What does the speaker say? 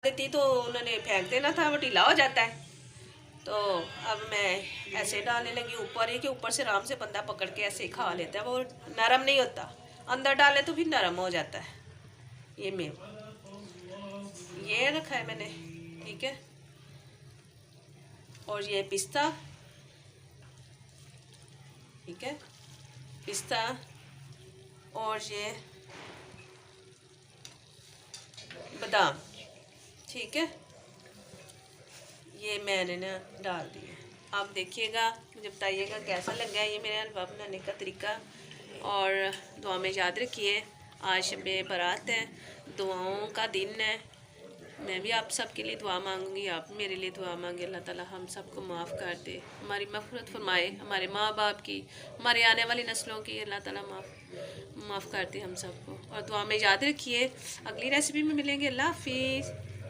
देती तो उन्होंने फेंक देना था, वो ढीला हो जाता है। तो अब मैं ऐसे डालने लगी ऊपर ही, कि ऊपर से आराम से बंदा पकड़ के ऐसे ही खा लेता है, वो नरम नहीं होता। अंदर डाले तो फिर नरम हो जाता है। ये मैं ये रखा है मैंने, ठीक है। और ये पिस्ता, ठीक है, पिस्ता। और ये बादाम, ठीक है। ये मैंने ना डाल दिया। आप देखिएगा, मुझे बताइएगा कैसा लगा है ये मेरे हलवा बनाने का तरीका। और दुआ में याद रखिए, आज शब बारात है, दुआओं का दिन है। मैं भी आप सबके लिए दुआ मांगूंगी, आप मेरे लिए दुआ मांगे। अल्लाह ताला हम सबको माफ़ कर दे, हमारी मग़फ़िरत फरमाए, हमारे माँ बाप की, हमारे आने वाली नस्लों की अल्लाह ताला माफ़ कर दे हम सबको। और दुआ में याद रखिए। अगली रेसिपी में मिलेंगे। अल्लाह हाफिज़।